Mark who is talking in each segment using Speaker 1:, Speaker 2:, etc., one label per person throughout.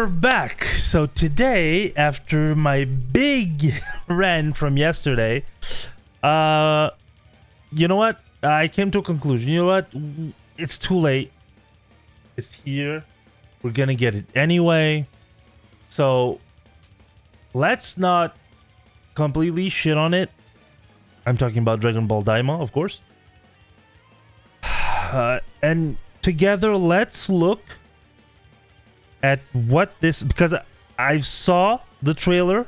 Speaker 1: we're back. So today, after my big rant from yesterday, you know what? I came to a conclusion. You know what? It's too late. It's here. We're gonna get it anyway. So let's not completely shit on it. I'm talking about Dragon Ball Daima, of course. And together, let's look at what this, because I saw the trailer,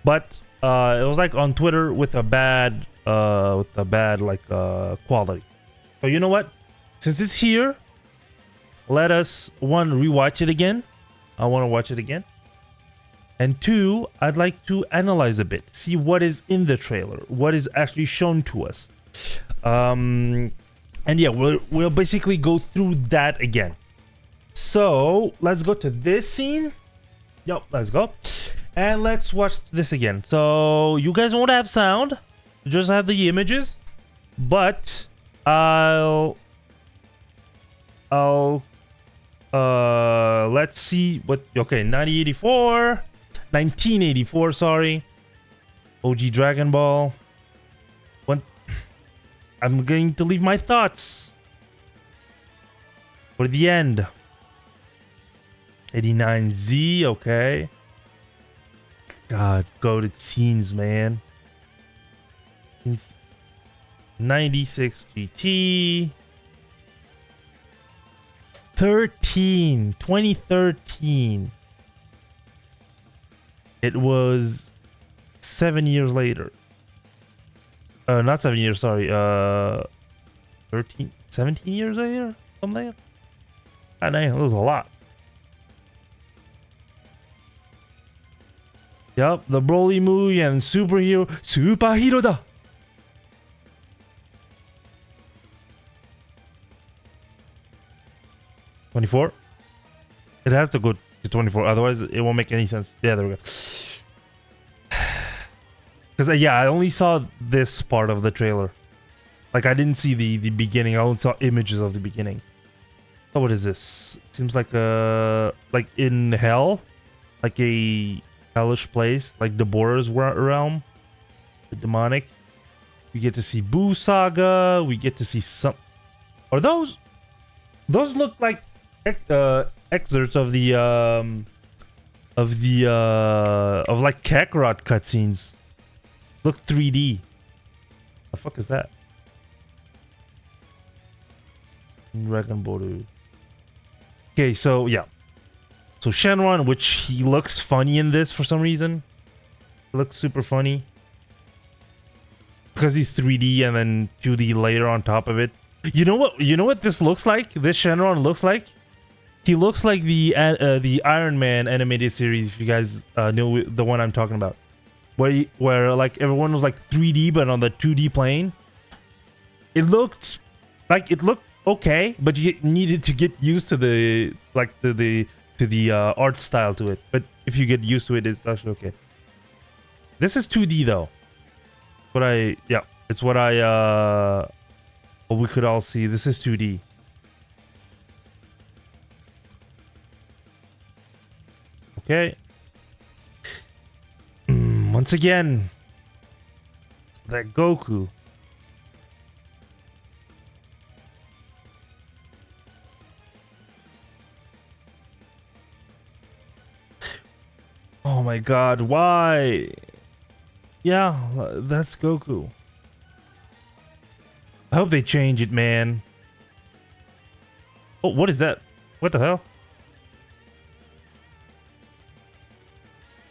Speaker 1: but it was like on Twitter with a bad quality. So you know what? Since it's here, let us one rewatch it again. I want to watch it again. And two, I'd like to analyze a bit, see what is in the trailer, what is actually shown to us. And yeah, we'll basically go through that again. So let's go to this scene. Yep, let's go. And let's watch this again. So you guys won't have sound, just have the images. But let's see what, okay, 1984, sorry. OG Dragon Ball. I'm going to leave my thoughts for the end. 89Z, okay. God, goated scenes, man. 96 GT. 2013. It was 7 years later. Not 7 years, sorry. 17 years later? Something like that. I know, it was a lot. Yup, the Broly movie and superhero da. $24. It has to go to 24, otherwise it won't make any sense. Yeah, there we go. Because yeah, I only saw this part of the trailer. Like, I didn't see the beginning. I only saw images of the beginning. So what is this? Seems like like in hell, like a hellish place, like the Bora's realm, the demonic. We get to see Boo Saga. We get to see some. Are those look like excerpts of the of like Kakarot cutscenes. Look 3D. The fuck is that? Dragon Ball. Okay, so yeah. So Shenron, which he looks funny in this for some reason. He looks super funny. Because he's 3D and then 2D later on top of it. You know what this looks like? This Shenron looks like? He looks like the Iron Man animated series, if you guys know the one I'm talking about. Where like everyone was like 3D but on the 2D plane. It looked okay, but you needed to get used to the art style to it. But if you get used to it, it's actually okay. This is 2D though. It's what we could all see. This is 2D. Okay. Once again, that Goku. Oh my god, why? Yeah, that's Goku. I hope they change it, man. Oh, what is that? What the hell?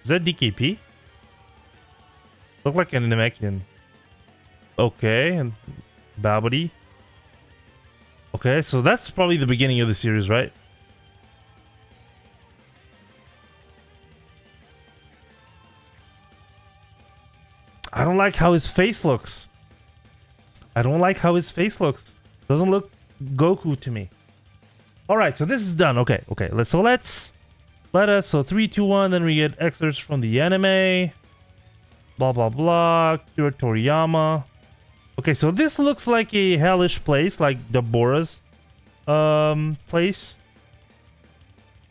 Speaker 1: Is that DKP? Look like an Namekian. Okay, and Babidi. Okay, so that's probably the beginning of the series, right? I don't like how his face looks. Doesn't look Goku to me. All right, so this is done. Okay. So 3, 2, 1. Then we get excerpts from the anime. Blah blah blah. Kira Toriyama. Okay, so this looks like a hellish place, like the Bora's place.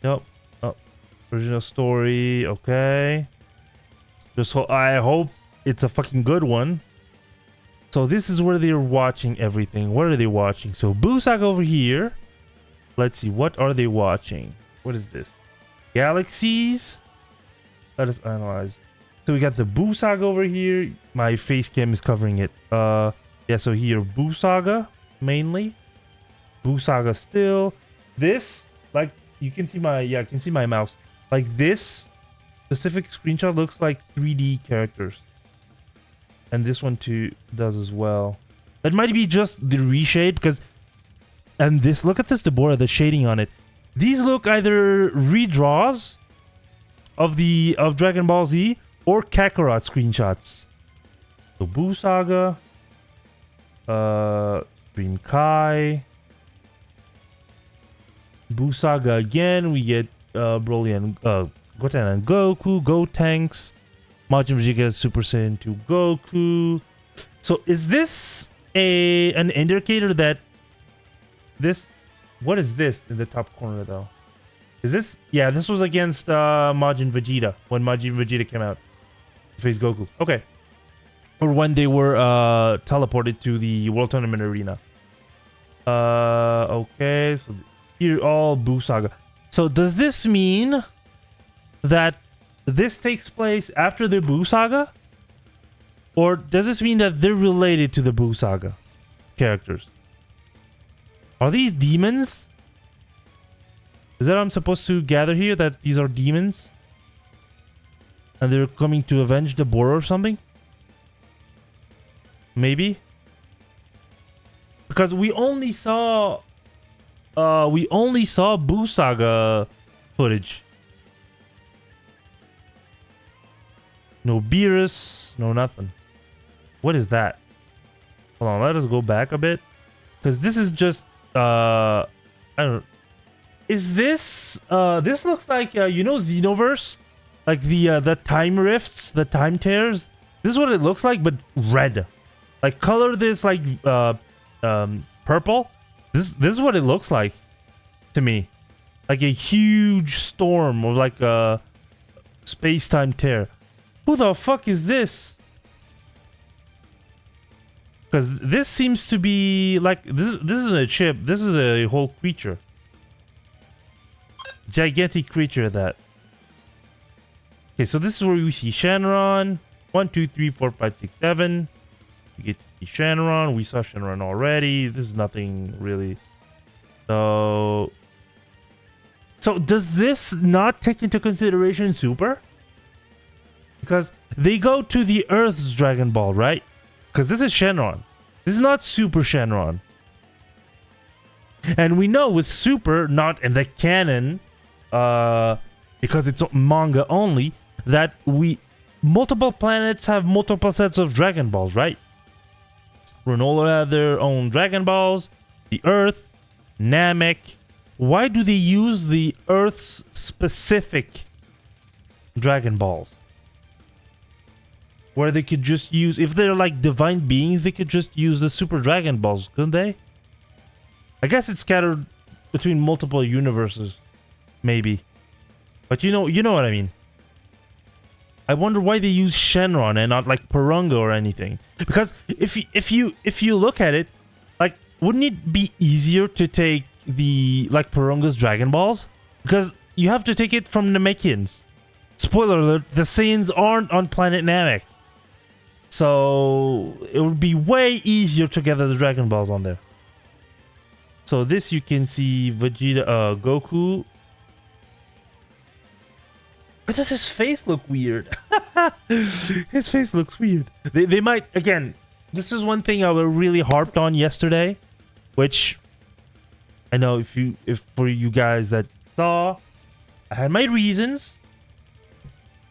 Speaker 1: Nope. Original story. Okay. I hope it's a fucking good one. So this is where they're watching everything. What are they watching? So Busag over here. Let's see. What are they watching? What is this? Galaxies. Let us analyze. So we got the Busag over here. My face cam is covering it. Yeah, so here Busaga mainly. Busaga still. This, like, you can see my, yeah, I can see my mouse. Like this specific screenshot looks like 3D characters. And this one too does as well. That might be just the reshade because, and this, look at this Deborah, the shading on it. These look either redraws of Dragon Ball Z or Kakarot screenshots. So Busaga, Stream Kai, Busaga again. We get Broly and Goten and Goku, Gotenks, Majin Vegeta Super Saiyan 2 Goku. So is this an indicator that this? What is this in the top corner though? Is this? Yeah, this was against Majin Vegeta when Majin Vegeta came out to face Goku. Okay. Or when they were teleported to the World Tournament Arena. Okay, so here all Buu Saga. So does this mean that this takes place after the Buu Saga? Or does this mean that they're related to the Buu Saga characters? Are these demons? Is that what I'm supposed to gather here? That these are demons? And they're coming to avenge the Boro or something? Maybe? Because we only saw Buu Saga footage. No Beerus, no nothing. What is that? Hold on, let us go back a bit. Because this is just I don't know. Is this this looks like you know Xenoverse? Like the time rifts, the time tears. This is what it looks like, but red. Like color this like purple. This is what it looks like to me. Like a huge storm or like a space-time tear. Who the fuck is this? Because this seems to be like this isn't a chip. This is a whole creature. Gigantic creature that. Okay, so this is where we see Shenron. 1, 2, 3, 4, 5, 6, 7. We get to see Shenron. We saw Shenron already. This is nothing really. So does this not take into consideration Super? Because they go to the Earth's Dragon Ball, right? Because this is Shenron. This is not Super Shenron. And we know with Super, not in the canon, because it's manga only, that multiple planets have multiple sets of Dragon Balls, right? Granola have their own Dragon Balls, the Earth, Namek. Why do they use the Earth's specific Dragon Balls? Where they could just use, if they're like divine beings, they could just use the Super Dragon Balls, couldn't they? I guess it's scattered between multiple universes, maybe. But you know what I mean. I wonder why they use Shenron and not like Purunga or anything. Because if you look at it, like, wouldn't it be easier to take the like Purunga's Dragon Balls? Because you have to take it from Namekians. Spoiler alert: the Saiyans aren't on planet Namek. So it would be way easier to gather the Dragon Balls on there. So this you can see Vegeta, Goku. Why does his face look weird? His face looks weird. They might, again, this is one thing I really harped on yesterday, which I know if for you guys that saw, I had my reasons.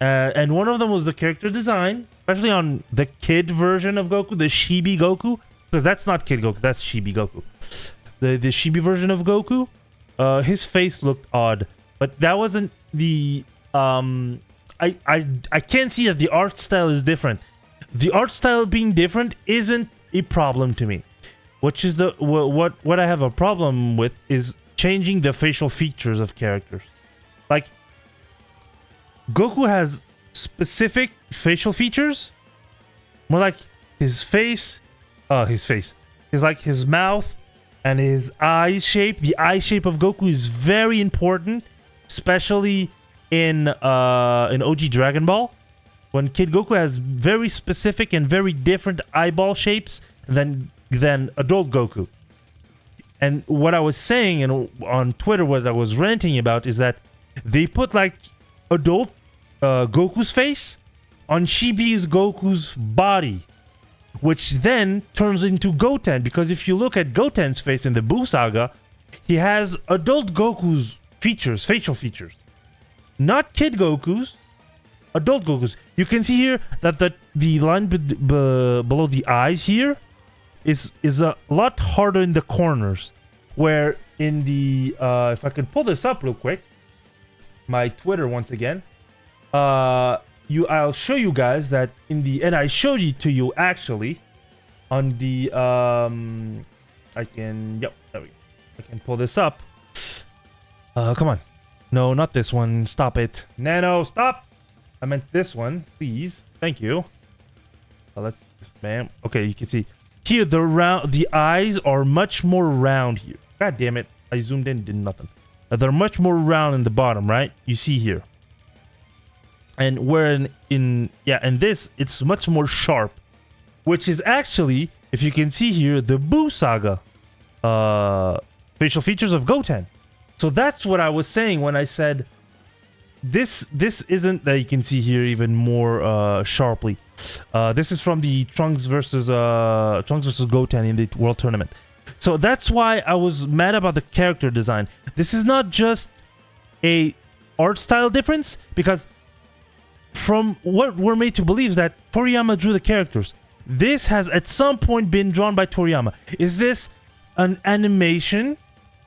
Speaker 1: And one of them was the character design, especially on the kid version of Goku, the Chibi Goku, because that's not Kid Goku, that's Chibi Goku. The Chibi version of Goku, his face looked odd, but that wasn't the I can't see that the art style is different. The art style being different isn't a problem to me. Which is what I have a problem with is changing the facial features of characters. Like Goku has specific facial features, more like his face, his like his mouth and his eyes shape. The eye shape of Goku is very important, especially in OG Dragon Ball, when Kid Goku has very specific and very different eyeball shapes than adult Goku. And what I was saying and on Twitter, what I was ranting about is that they put like adult Goku's face on Chibi's Goku's body, which then turns into Goten, because if you look at Goten's face in the Buu Saga, he has adult Goku's features, facial features. Not Kid Goku's, adult Goku's. You can see here that the line below the eyes here is a lot harder in the corners, where in the if I can pull this up real quick, my Twitter once again, I'll show you guys that in the, and I showed it to you actually on the I can, yep, there we go. I can pull this up. Come on. No, not this one. Stop it. Nano, stop. I meant this one, please. Thank you. Let's spam. Okay, you can see here the eyes are much more round here. God damn it. I zoomed in, did nothing. They're much more round in the bottom, right? You see here. And where in this, it's much more sharp, which is actually, if you can see here, the Buu Saga facial features of Goten. So that's what I was saying when I said this isn't, that you can see here even more sharply. This is from the Trunks versus Goten in the World Tournament. So that's why I was mad about the character design. This is not just a art style difference, because from what we're made to believe is that Toriyama drew the characters. This has at some point been drawn by Toriyama. Is this an animation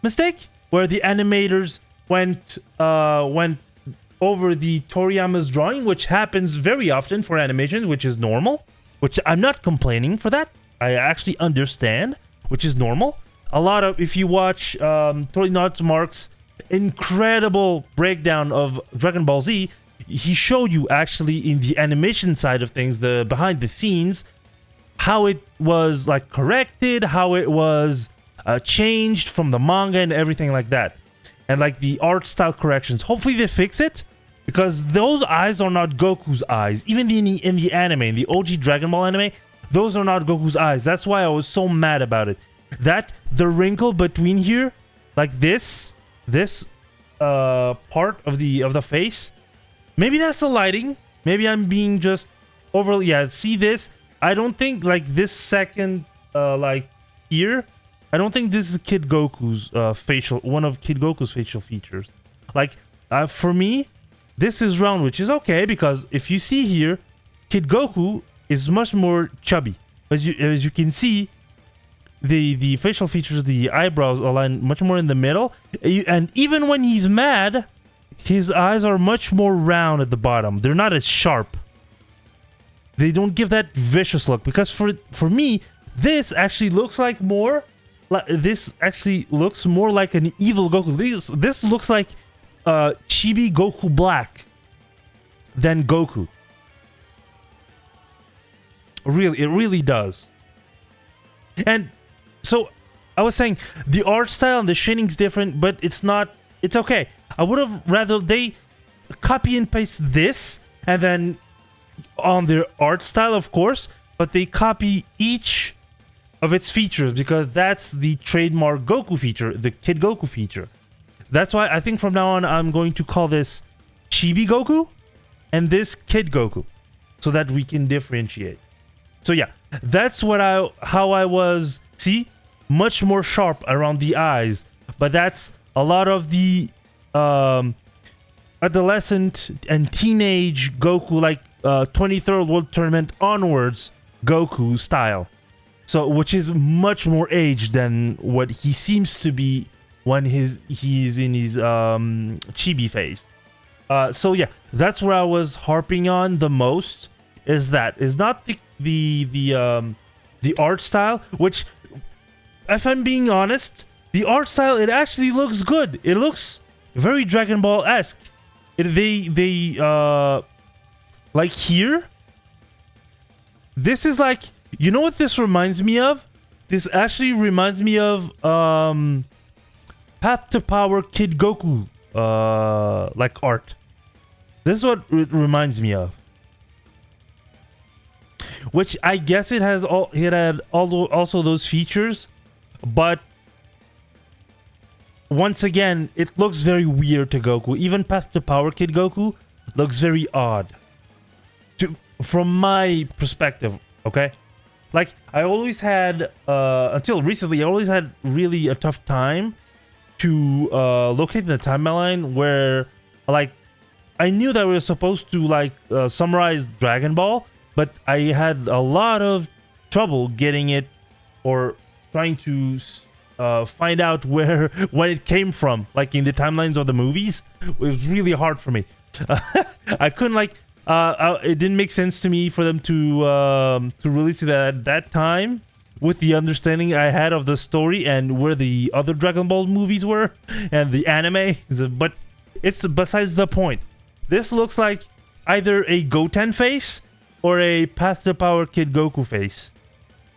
Speaker 1: mistake where the animators went over the Toriyama's drawing, which happens very often for animations, which is normal, which I'm not complaining for that. I actually understand, which is normal. A lot of, if you watch Toriyama Mark's incredible breakdown of Dragon Ball Z, he showed you actually in the animation side of things, the behind the scenes, how it was like corrected, how it was changed from the manga and everything like that, and like the art style corrections. Hopefully they fix it, because those eyes are not Goku's eyes. Even in the anime, in the OG Dragon Ball anime, those are not Goku's eyes. That's why I was so mad about it. That the wrinkle between here, like this part of the face, maybe that's the lighting. Maybe I'm being just overly, yeah, see this? I don't think like this second like here, I don't think this is Kid Goku's one of Kid Goku's facial features. Like for me, this is round, which is okay, because if you see here, Kid Goku is much more chubby. As you can see, the facial features, the eyebrows align much more in the middle, and even when he's mad, his eyes are much more round at the bottom. They're not as sharp. They don't give that vicious look, because for me, this actually looks like more. This actually looks more like an evil Goku. This looks like Chibi Goku Black than Goku. Really, it really does. And so I was saying the art style and the shading's different, but it's not. It's okay. I would have rather they copy and paste this and then on their art style, of course, but they copy each of its features, because that's the trademark Goku feature, the Kid Goku feature. That's why I think from now on I'm going to call this Chibi Goku and this Kid Goku, so that we can differentiate. So yeah, that's how I was. See, much more sharp around the eyes, but that's a lot of the adolescent and teenage Goku, like 23rd World Tournament onwards Goku style. So, which is much more aged than what he seems to be when he's in his chibi phase. So yeah, that's where I was harping on the most. Is not the art style, which, if I'm being honest, the art style, it actually looks good. It looks very Dragon Ball-esque. Like here, this is like, you know what this reminds me of? This actually reminds me of Path to Power Kid Goku like art. This is what it reminds me of. Which I guess it had also those features, but once again, it looks very weird to Goku. Even Path to Power Kid Goku looks very odd from my perspective, okay? Like, I always had, until recently, I always had really a tough time to locate the timeline where, like, I knew that we were supposed to, like, summarize Dragon Ball, but I had a lot of trouble getting it or trying to find out when it came from, like in the timelines of the movies. It was really hard for me. I couldn't, like, it didn't make sense to me for them to release it at that time with the understanding I had of the story and where the other Dragon Ball movies were and the anime. But it's besides the point. This looks like either a Goten face or a Path to Power Kid Goku face,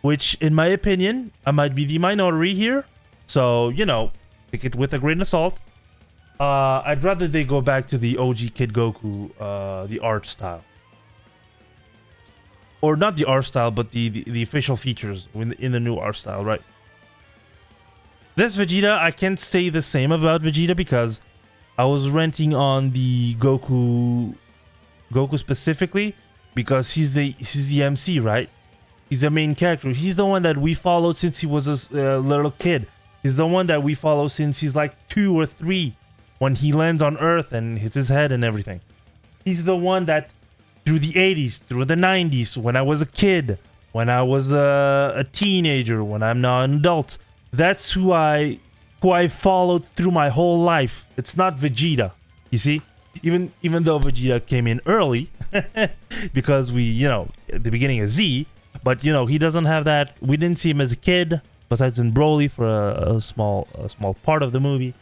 Speaker 1: which, in my opinion, I might be the minority here. So, you know, take it with a grain of salt. I'd rather they go back to the OG Kid Goku, the art style. Or not the art style, but the official features in the new art style, right? This Vegeta, I can't say the same about Vegeta because I was renting on the Goku specifically because he's the MC, right? He's the main character. He's the one that we followed since he was a little kid. He's the one that we follow since he's like 2 or 3 when he lands on Earth and hits his head and everything. He's the one that through the 80s, through the 90s, when I was a kid, when I was a teenager, when I'm now an adult, that's who I followed through my whole life. It's not Vegeta, you see? Even though Vegeta came in early, because we, you know, at the beginning of Z, but you know, he doesn't have that. We didn't see him as a kid, besides in Broly for a small part of the movie.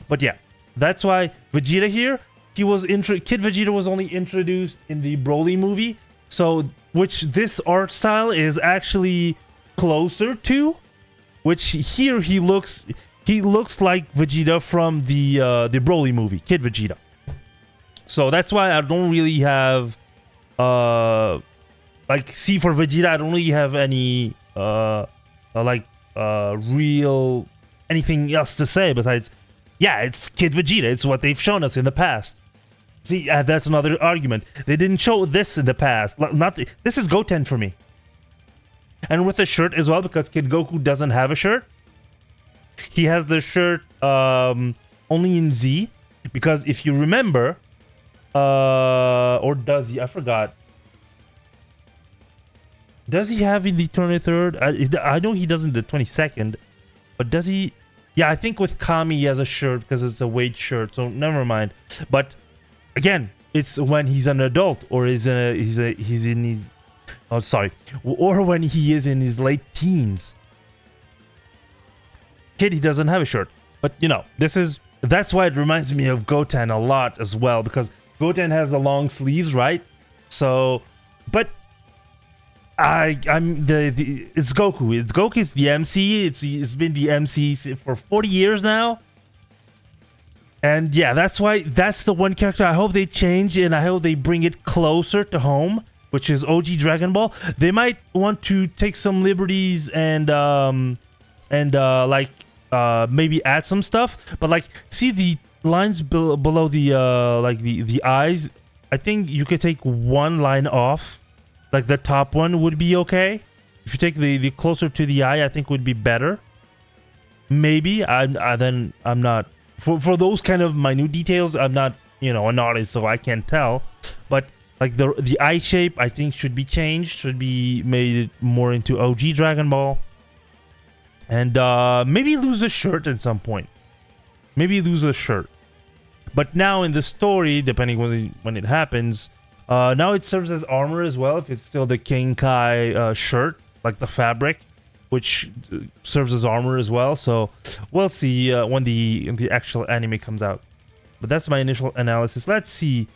Speaker 1: But yeah, that's why Vegeta here, Kid Vegeta was only introduced in the Broly movie, so which this art style is actually closer to, which here he looks like Vegeta from the Broly movie, Kid Vegeta. So that's why I don't really have like, see, for Vegeta I don't really have any real anything else to say besides, yeah, it's Kid Vegeta. It's what they've shown us in the past. See, that's another argument. They didn't show this in the past. This is Goten for me. And with a shirt as well, because Kid Goku doesn't have a shirt. He has the shirt only in Z, because if you remember, or does he? I forgot. Does he have in the 23rd? I know he does in the 22nd, but does he? Yeah, I think with Kami he has a shirt because it's a weight shirt, so never mind. But again, it's when he's an adult or he's in his, oh sorry, or when he is in his late teens. Kid, he doesn't have a shirt, but you know, that's why it reminds me of Goten a lot as well, because Goten has the long sleeves, right? So, but it's Goku. It's Goku's the MC. It's been the MC for 40 years now. And yeah, that's the one character I hope they change, and I hope they bring it closer to home, which is OG Dragon Ball. They might want to take some liberties and maybe add some stuff, but like, see the lines below the the eyes. I think you could take one line off. Like the top one would be okay. If you take the closer to the eye, I think would be better. Maybe I'm not for those kind of minute details. I'm not, you know, an artist, so I can't tell. But like the eye shape, I think should be changed. Should be made more into OG Dragon Ball. And maybe lose a shirt at some point. Maybe lose a shirt. But now in the story, depending when it happens. Now it serves as armor as well, if it's still the King Kai shirt, like the fabric, which serves as armor as well. So we'll see when the actual anime comes out. But that's my initial analysis. Let's see.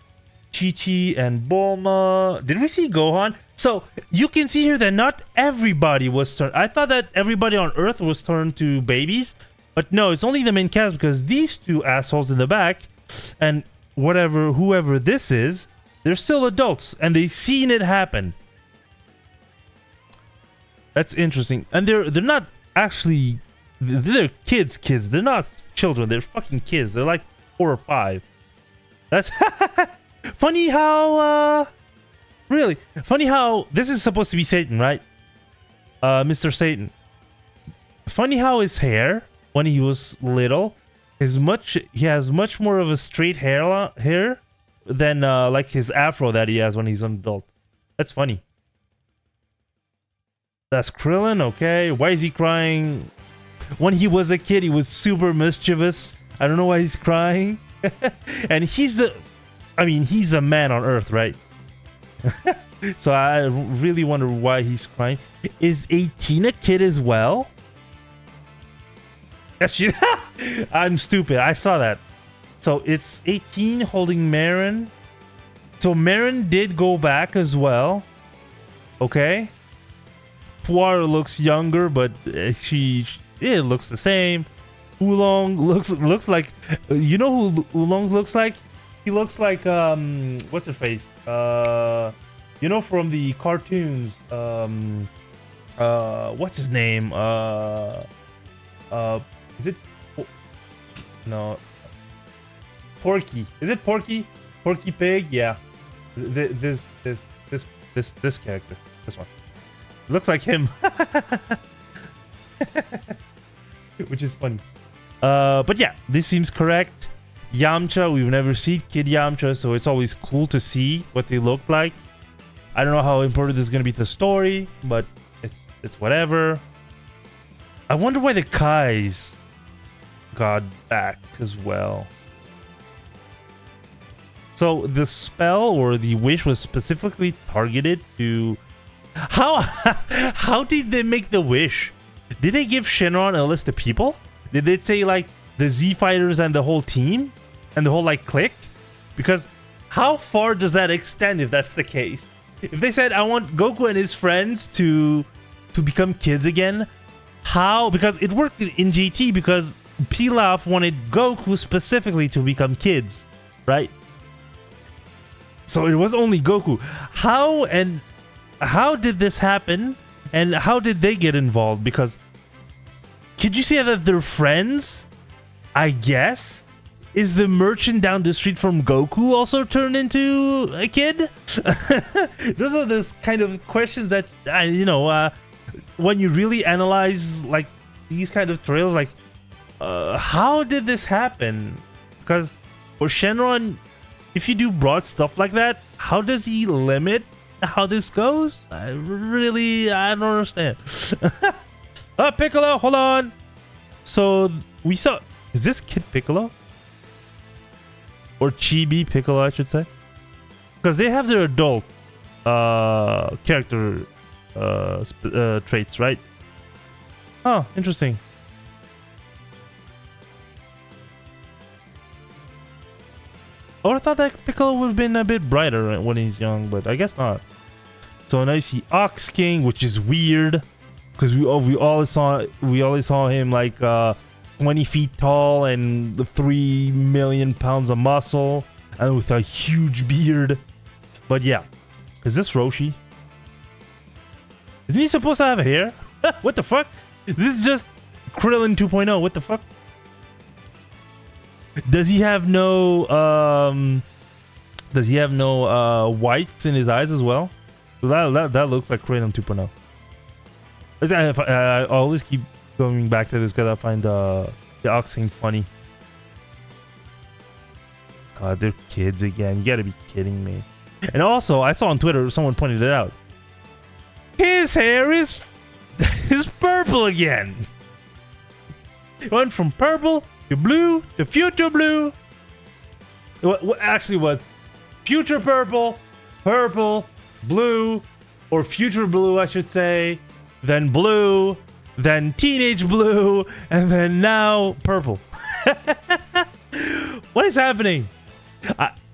Speaker 1: Chi-Chi and Bulma. Did we see Gohan? So you can see here that not everybody was turned. I thought that everybody on Earth was turned to babies. But no, it's only the main cast because these two assholes in the back and whoever this is, they're still adults and they've seen it happen. That's interesting. And they're not actually, they're kids. They're not children. They're fucking kids. They're like 4 or 5. That's funny how, really funny how this is supposed to be Satan, right? Mr. Satan. Funny how his hair when he was little he has much more of a straight hair than like his afro that he has when he's an adult. That's funny. That's Krillin, okay. Why is he crying? When he was a kid, he was super mischievous. I don't know why he's crying. And he's a man on Earth, right? So I really wonder why he's crying. Is 18 a kid as well? I'm stupid. I saw that. So it's 18 holding Marin. So Marin did go back as well. Okay. Puar looks younger, but it looks the same. Oolong looks like, you know who Oolong looks like? He looks like what's her face? You know, from the cartoons. What's his name? Is it? No. Porky. Is it Porky? Porky Pig? Yeah. This character. This one. Looks like him. Which is funny. But yeah, this seems correct. Yamcha, we've never seen Kid Yamcha, so it's always cool to see what they look like. I don't know how important this is going to be to the story, but it's whatever. I wonder why the Kais got back as well. So the spell or the wish was specifically targeted to... How did they make the wish? Did they give Shenron a list of people? Did they say like the Z Fighters and the whole team? And the whole like clique? Because how far does that extend if that's the case? If they said I want Goku and his friends to become kids again, how? Because it worked in GT because Pilaf wanted Goku specifically to become kids, right? So it was only Goku. How did this happen? And how did they get involved? Because could you say that they're friends? I guess. Is the merchant down the street from Goku also turned into a kid? Those are the kind of questions that, when you really analyze like these kind of trails, like, how did this happen? Because for Shenron, if you do broad stuff like that, how does he limit how this goes? I don't understand. Piccolo, hold on. So we saw, is this Kid Piccolo? Or Chibi Piccolo, I should say. Because they have their adult character traits, right? Oh, interesting. I would have thought that Piccolo would have been a bit brighter when he's young, but I guess not. So now you see Ox King, which is weird. Because we always saw him like 20 feet tall and 3 million pounds of muscle and with a huge beard. But yeah, is this Roshi? Isn't he supposed to have hair? What the fuck? This is just Krillin 2.0. What the fuck? Does he have no whites in his eyes as well? That looks like Krillin 2.0. I always keep going back to this because I find the Ox King funny. God, they're kids again. You gotta be kidding me. And also, I saw on Twitter, someone pointed it out. His hair is purple again. It went from purple to blue to future blue. What actually was future purple, purple, blue, or future blue, I should say. Then blue, then teenage blue, and then now purple. What is happening?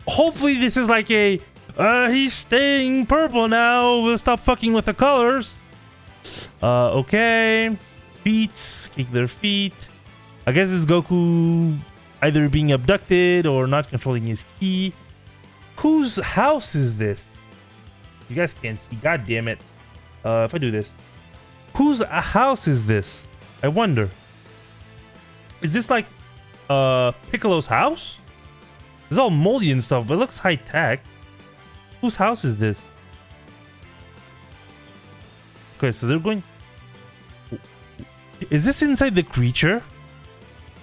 Speaker 1: Hopefully this is like a he's staying purple now. We'll stop fucking with the colors. Okay. Feet. Kick their feet. I guess it's Goku either being abducted or not controlling his ki. Whose house is this? You guys can't see. God damn it. If I do this. Whose house is this? I wonder. Is this like Piccolo's house? It's all moldy and stuff, but it looks high tech. Whose house is this? Okay, so they're going... Is this inside the creature?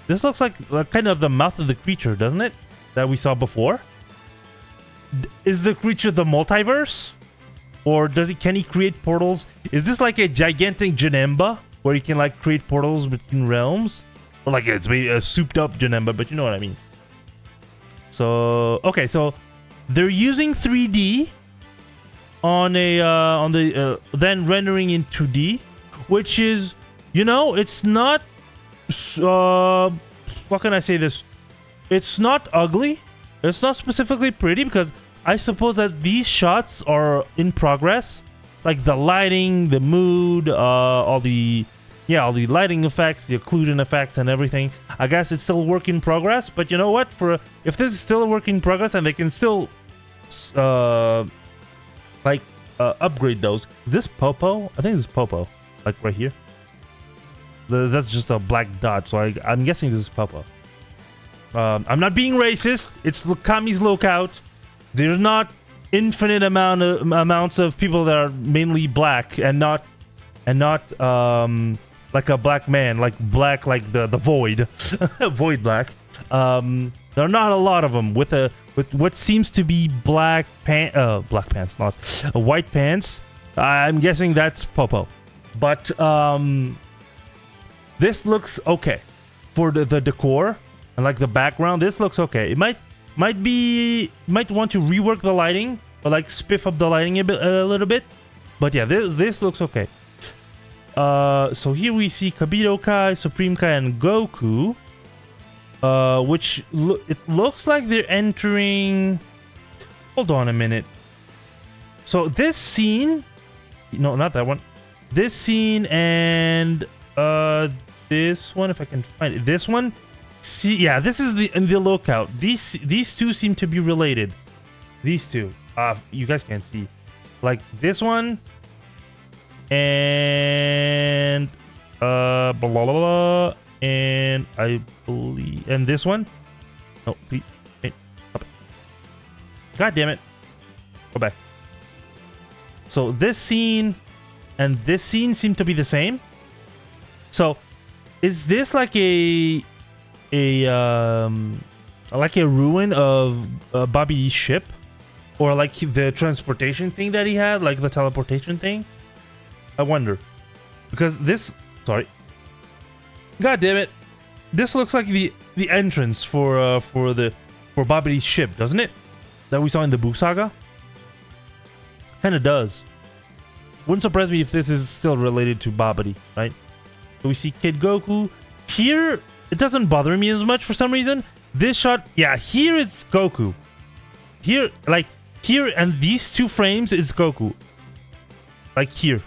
Speaker 1: This looks like kind of the mouth of the creature, doesn't it? That we saw before. Is the creature the multiverse? Or can he create portals? Is this like a gigantic Janemba? Where he can like create portals between realms? Or like it's a souped up Janemba, but you know what I mean. So, okay, so they're using 3D on the then rendering in 2D, which is, you know, it's not what can I say this? It's not ugly. It's not specifically pretty because I suppose that these shots are in progress, like the lighting, the mood, all the lighting effects, the occlusion effects, and everything. I guess it's still a work in progress, but you know what? If this is still a work in progress and they can still upgrade those. Is this Popo? I think this is Popo, like right here. That's just a black dot, so I'm guessing this is Popo. I'm not being racist. It's Kami's lookout. There's not infinite amounts of people that are mainly black and not like a black man, like black, like the void, void black. There are not a lot of them with what seems to be black pants, not white pants. I'm guessing that's Popo, but this looks okay for the decor and like the background. This looks okay. It might want to rework the lighting or like spiff up the lighting a little bit, but yeah, this looks okay. So here we see Kabito Kai, Supreme Kai, and Goku, which it looks like they're entering. Hold on a minute. So this scene, no, not that one. This scene and this one, if I can find it. This one, see, yeah, this is the lookout. These two seem to be related. These two, you guys can't see, like this one. And blah, blah, blah, and I believe, and this one. No, please. Hey, God damn it. Go back. So this scene and this scene seem to be the same. So is this like a ruin of Bobby's ship, or like the transportation thing that he had, like the teleportation thing? I wonder, because this, sorry, God damn it, this looks like the entrance for Bobby's ship, doesn't it? That we saw in the Buu Saga. Kind of does. Wouldn't surprise me if this is still related to Babidi, right? So we see Kid Goku here. It doesn't bother me as much for some reason. This shot, yeah, here it's Goku. Here, like here, and these two frames is Goku. Like here.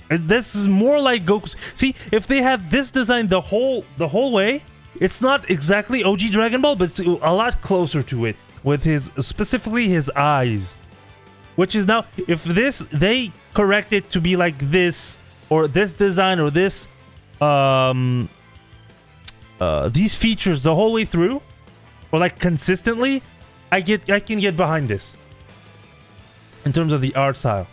Speaker 1: This is more like Goku's. See, if they had this design the whole way, it's not exactly OG Dragon Ball, but it's a lot closer to it with specifically his eyes. Which is now, if they correct it to be like this, or this design, or this these features the whole way through, or like consistently, I can get behind this in terms of the art style.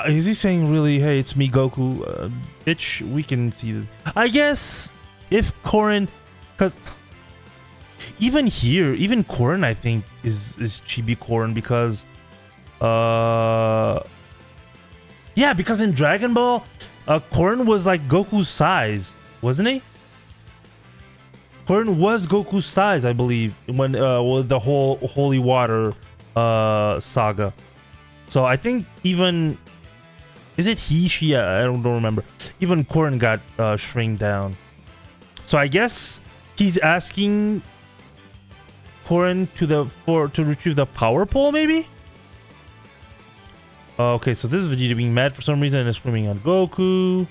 Speaker 1: Is he saying really, hey, it's me, Goku? Bitch, we can see this. I guess if Korin, because even here, even Korin, I think, is Chibi Korin, because yeah, because in Dragon Ball, Korin was like Goku's size, wasn't he? Korin was Goku's size, I believe, when with the whole Holy Water saga. So I think even, is it he, she? I don't remember. Even Korin got shrink down. So I guess he's asking Korin to retrieve the power pole, maybe? Okay, so this is Vegeta being mad for some reason and is screaming at Goku.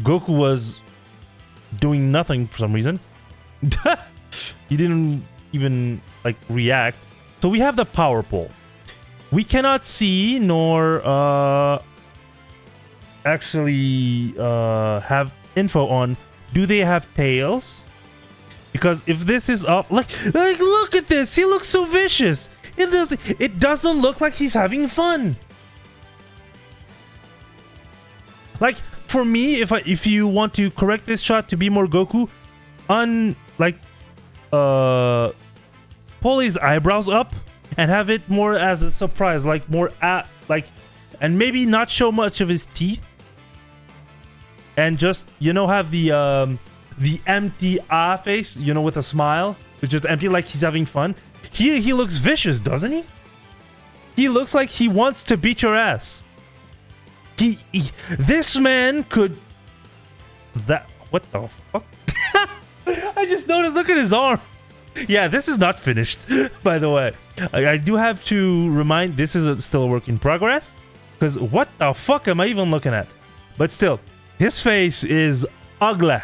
Speaker 1: Goku was doing nothing for some reason. He didn't even like react. So we have the power pole. We cannot see nor actually have info on do they have tails? Because if this is up, like look at this. He looks so vicious. It doesn't look like he's having fun. Like for me, if you want to correct this shot to be more Goku, pull his eyebrows up and have it more as a surprise, like more and maybe not show much of his teeth, and just have the empty face, with a smile. It's just empty, like he's having fun. Here he looks vicious, doesn't he? He looks like he wants to beat your ass. This man could. What the fuck? I just noticed. Look at his arm. Yeah, this is not finished, by the way. I do have to remind, this is still a work in progress. Because what the fuck am I even looking at? But still, his face is ugly.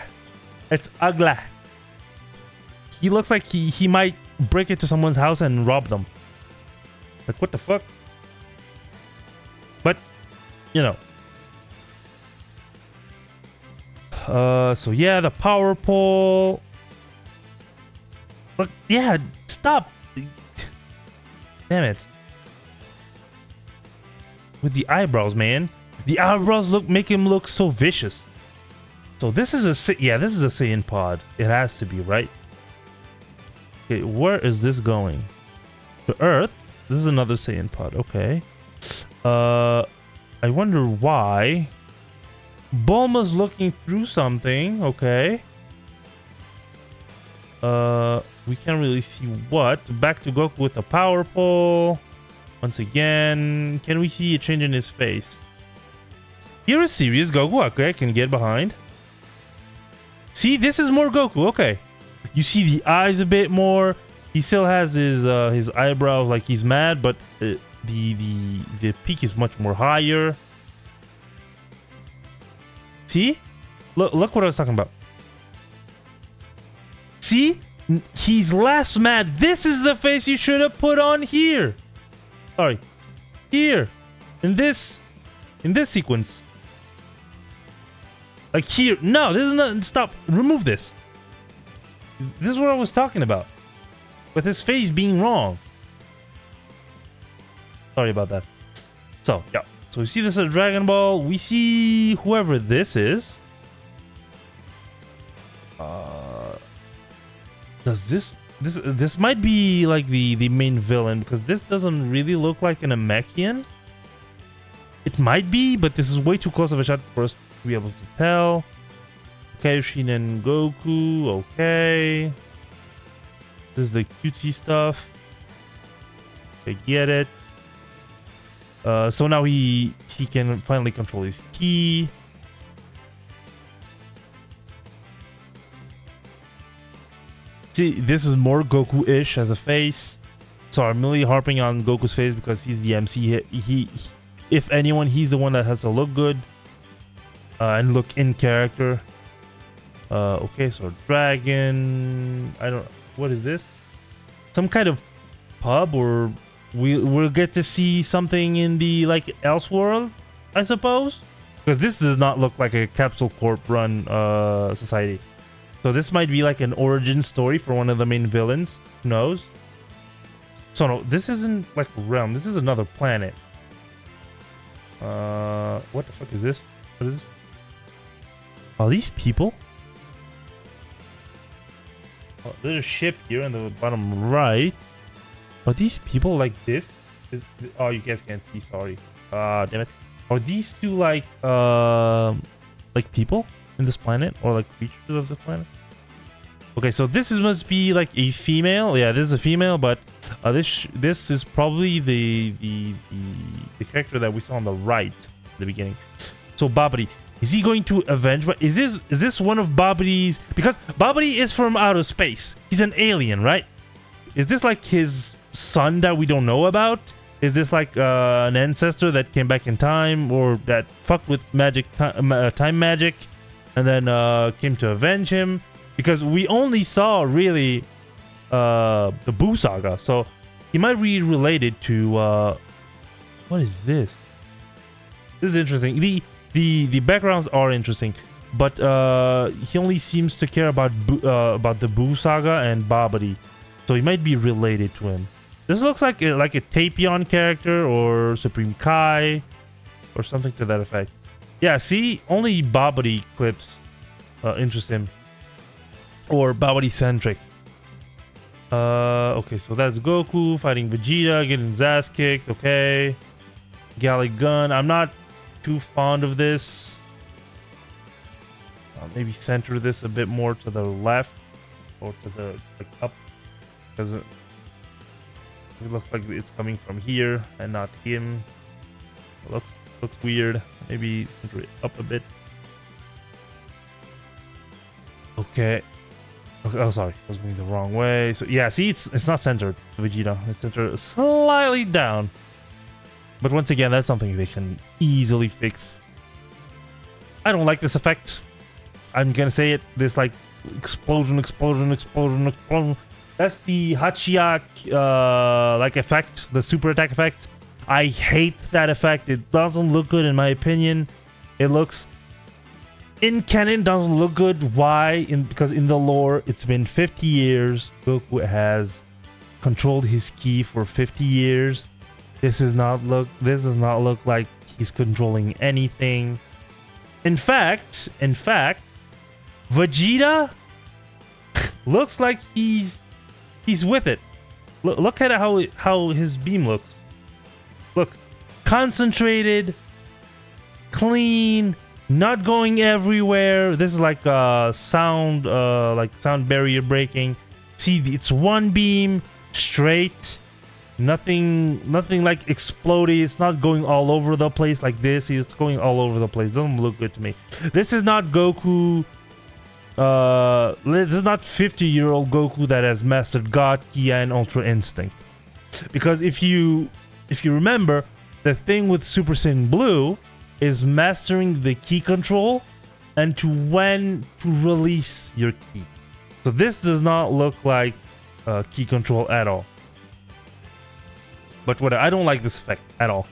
Speaker 1: It's ugly. He looks like he might break into someone's house and rob them. Like, what the fuck? But, so yeah, the power pole. Look, yeah, stop. Damn it. With the eyebrows, man. The eyebrows make him look so vicious. So this is this is a Saiyan pod. It has to be, right? Okay, where is this going? To Earth? This is another Saiyan pod. Okay. I wonder why. Bulma's looking through something. Okay. We can't really see what. Back to Goku with a power pole. Once again, can we see a change in his face? Here is serious Goku. Okay, I can get behind. See, this is more Goku. Okay, you see the eyes a bit more. He still has his eyebrows like he's mad, but the peak is much more higher. See, look what I was talking about. See, he's less mad. This is the face you should have put on here. Sorry, here, in this sequence. Like here, no, this is not. Stop. Remove this. This is what I was talking about. With his face being wrong. Sorry about that. So yeah. So we see this at Dragon Ball. We see whoever this is. Does this might be like the main villain, because this doesn't really look like an Namekian. It might be, but this is way too close of a shot for us to be able to tell. Okay, Shinen Goku. Okay. This is the cutesy stuff. I get it. So now he can finally control his ki. See, this is more Goku-ish as a face. So I'm really harping on Goku's face because he's the MC. He if anyone, he's the one that has to look good and look in character. Okay, so dragon. What is this? Some kind of pub, or we'll get to see something in the Elseworld, I suppose, because this does not look like a Capsule Corp run society. So this might be like an origin story for one of the main villains. Who knows? So no, this isn't like realm. This is another planet. What the fuck is this? What is this? Are these people? Oh, there's a ship here in the bottom right. Are these people like this? Oh, you guys can't see. Sorry. Damn it. Are these two like people in this planet, or like creatures of the planet? Okay, so this must be like a female. Yeah, this is a female, but this is probably the character that we saw on the right at the beginning. So Babidi, is he going to avenge? Is this one of Babidi's? Because Babidi is from outer space. He's an alien, right? is this like his son that we don't know about? Is this like an ancestor that came back in time, or that fucked with magic, time magic, and then came to avenge him? Because we only saw really the Boo Saga, so he might be related to what is this? This is interesting. The backgrounds are interesting, but he only seems to care about the Boo Saga and Babidi, so he might be related to him. This looks like a Tapion character or Supreme Kai or something to that effect. Yeah, see, only Babidi clips interest him, or Babidi centric. Okay, so that's Goku fighting Vegeta, getting his ass kicked. Okay, Galley Gun. I'm not too fond of this. Maybe center this a bit more to the left or to the up, because it looks like it's coming from here and not him. It looks weird. Maybe center it up a bit. Okay. Oh, sorry, I was going the wrong way. So yeah, see, it's not centered, Vegeta. It's centered slightly down. But once again, that's something they can easily fix. I don't like this effect. I'm gonna say it. This like explosion. That's the Hachiyak like effect, the super attack effect. I hate that effect. It doesn't look good in my opinion. It looks in canon doesn't look good. Why? Because in the lore, it's been 50 years. Goku has controlled his ki for 50 years. This does not look like he's controlling anything. In fact, Vegeta looks like he's with it. Look at how his beam looks. Look, concentrated, clean, not going everywhere. This is like sound barrier breaking. See, it's one beam straight. Nothing like exploding. It's not going all over the place like this. It's going all over the place. Doesn't look good to me. This is not Goku. This is not 50-year-old Goku that has mastered God, Ki, and Ultra Instinct. Because if you remember, the thing with Super Saiyan Blue is mastering the ki control and to when to release your ki. So this does not look like ki control at all. But I don't like this effect at all.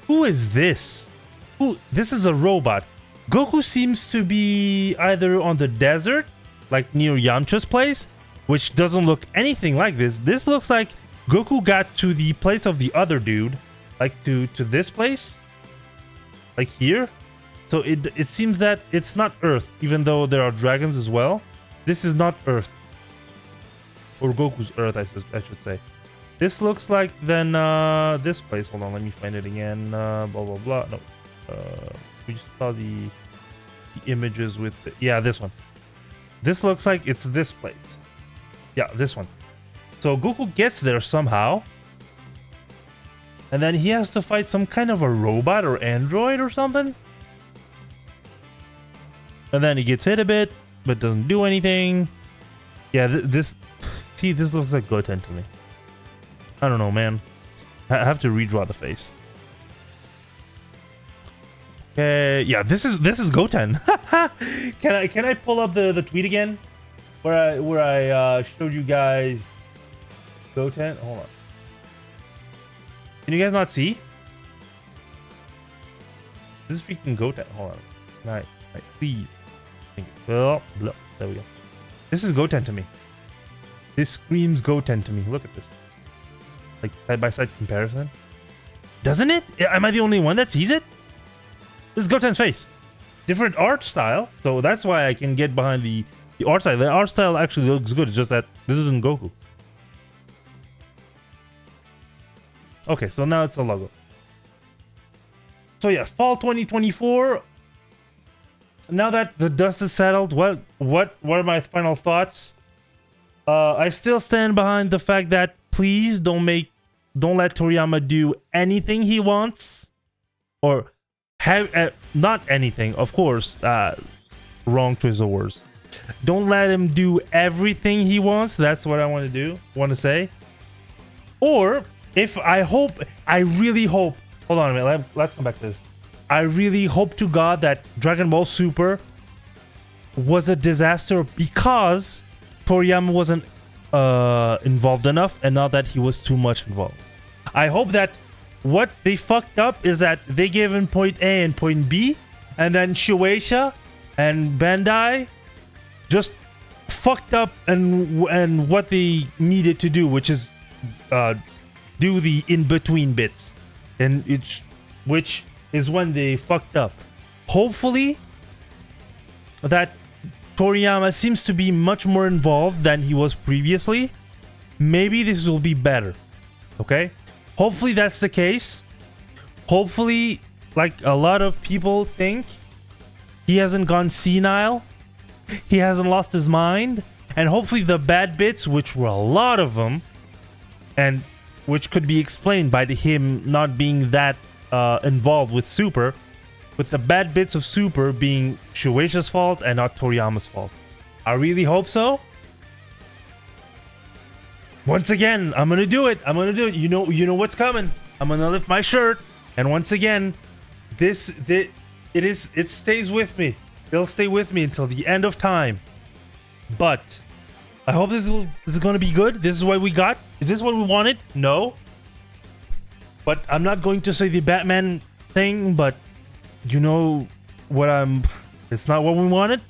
Speaker 1: Who is this? This is a robot. Goku seems to be either on the desert, like near Yamcha's place, which doesn't look anything like this. This looks like Goku got to the place of the other dude, like to this place, like here. So it seems that it's not Earth, even though there are dragons as well. This is not Earth, or Goku's Earth, I should say. This looks like then this place. Hold on, let me find it again. Blah blah blah. No, we just saw the images with this one. This looks like it's this place. Yeah, this one. So Goku gets there somehow, and then he has to fight some kind of a robot or android or something. And then he gets hit a bit, but doesn't do anything. Yeah, this looks like Goten to me. I don't know, man. I have to redraw the face. Okay, yeah, this is Goten. Can I pull up the tweet again, where I showed you guys Goten? Hold on. Can you guys not see? This is freaking Goten. Hold on. Nice, please. There we go. This is Goten to me. This screams Goten to me. Look at this. Like side-by-side comparison. Doesn't it? Am I the only one that sees it? This is Goten's face. Different art style, so that's why I can get behind the art style. The art style actually looks good. It's just that this isn't Goku. Okay, so now it's a logo. So yeah, fall 2024. Now that the dust is settled, what are my final thoughts? I still stand behind the fact that please don't let Toriyama do anything he wants, or have not anything. Of course, wrong choice of words. Don't let him do everything he wants. That's what I want to say. Or if I really hope. Hold on a minute. Let's come back to this. I really hope to God that Dragon Ball Super was a disaster because Toriyama wasn't involved enough, and not that he was too much involved. I hope that what they fucked up is that they gave him point A and point B, and then Shueisha and Bandai just fucked up and what they needed to do, which is do the in-between bits, and which is when they fucked up. Hopefully that Toriyama seems to be much more involved than he was previously. Maybe this will be better. Okay? Hopefully that's the case. Hopefully, like a lot of people think, he hasn't gone senile. He hasn't lost his mind. And hopefully the bad bits, which were a lot of them, and which could be explained by him not being that involved with Super, with the bad bits of Super being Shueisha's fault and not Toriyama's fault. I really hope so. Once again, I'm gonna do it. You know what's coming. I'm gonna lift my shirt, and once again, it stays with me. It'll stay with me until the end of time. But I hope this is gonna be good. This is what we got. Is this what we wanted? No. But I'm not going to say the Batman thing, but you know what it's not what we wanted.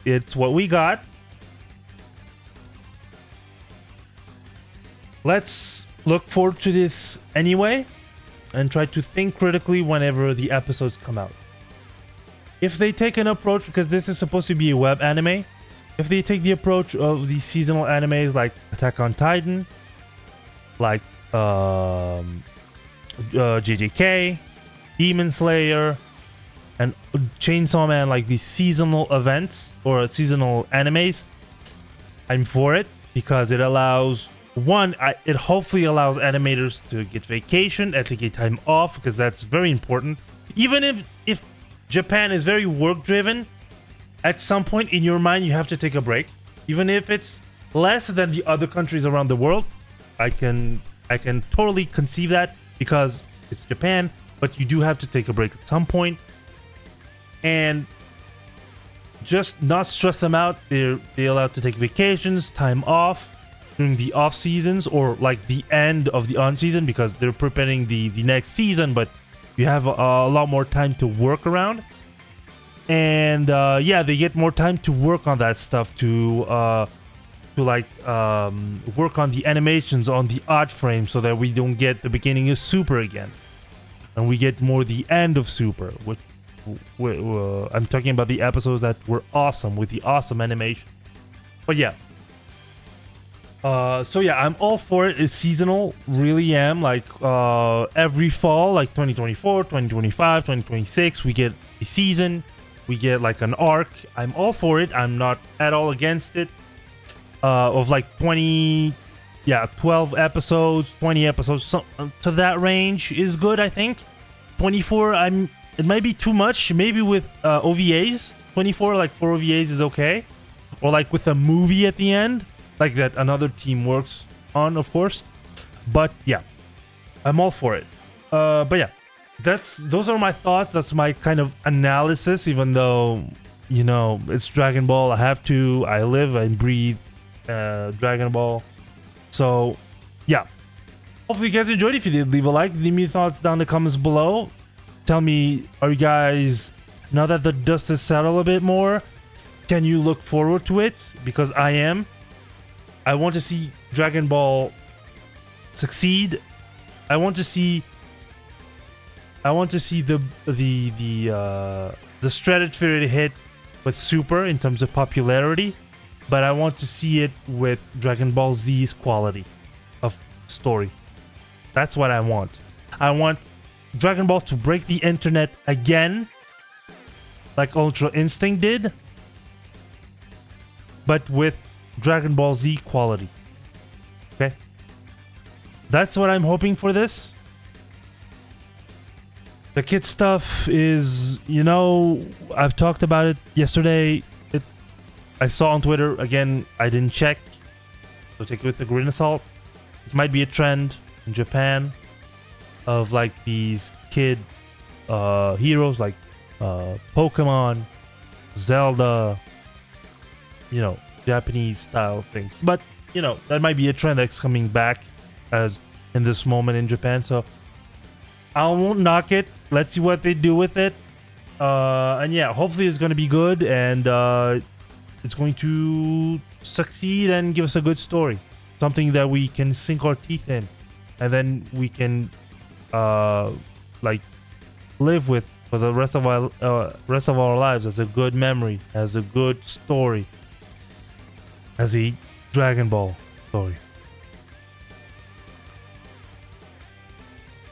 Speaker 1: It's what we got. Let's look forward to this anyway and try to think critically whenever the episodes come out. If they take an approach, because this is supposed to be a web anime, if they take the approach of the seasonal animes like Attack on Titan, like JJK, Demon Slayer, and Chainsaw Man, like these seasonal events or seasonal animes, I'm for it, because it allows it hopefully allows animators to get vacation and to get time off, because that's very important. Even if Japan is very work driven, at some point in your mind you have to take a break, even if it's less than the other countries around the world. I can totally conceive that, because it's Japan, but you do have to take a break at some point. And just not stress them out. They're allowed to take vacations, time off during the off seasons, or like the end of the on season, because they're preparing the next season, but you have a lot more time to work around. And yeah, they get more time to work on that stuff, to work on the animations on the odd frame, so that we don't get the beginning of Super again, and we get more the end of Super, which I'm talking about the episodes that were awesome, with the awesome animation. But yeah, so yeah, I'm all for it. It's seasonal, really am. Like every fall, like 2024, 2025, 2026, we get a season, we get like an arc. I'm all for it. I'm not at all against it. Of like 12 episodes, 20 episodes, to that range is good, I think. 24, it might be too much. Maybe with OVAs, 24, like 4 OVAs is okay. Or like with a movie at the end, like that another team works on, of course. But yeah, I'm all for it. But yeah, those are my thoughts. That's my kind of analysis, even though, you know, it's Dragon Ball. I live and breathe Dragon Ball. So yeah, hopefully you guys enjoyed. If you did, leave a like, leave me your thoughts down in the comments below. Tell me, are you guys, now that the dust has settled a bit more, can you look forward to it? Because I am. I want to see Dragon Ball succeed. I want to see the stratosphere hit with Super in terms of popularity, but I want to see it with Dragon Ball Z's quality of story. That's what I want. I want Dragon Ball to break the internet again, like Ultra Instinct did, but with Dragon Ball Z quality. Okay? That's what I'm hoping for this. The kid stuff is, you know, I've talked about it yesterday. I saw on Twitter, again, I didn't check, so take it with a grain of salt. It might be a trend in Japan of like these kid heroes like Pokemon, Zelda, you know, Japanese style things. But, you know, that might be a trend that's coming back as in this moment in Japan. So I won't knock it. Let's see what they do with it. And yeah, hopefully it's going to be good, and it's going to succeed and give us a good story. Something that we can sink our teeth in, and then we can like live with for the rest of our lives as a good memory, as a good story, as a Dragon Ball story.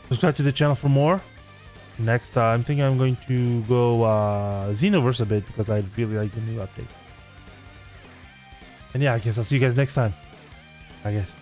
Speaker 1: Subscribe to the channel for more. Next, I'm thinking I'm going to go Xenoverse a bit because I really like the new update. And yeah, I guess I'll see you guys next time. I guess.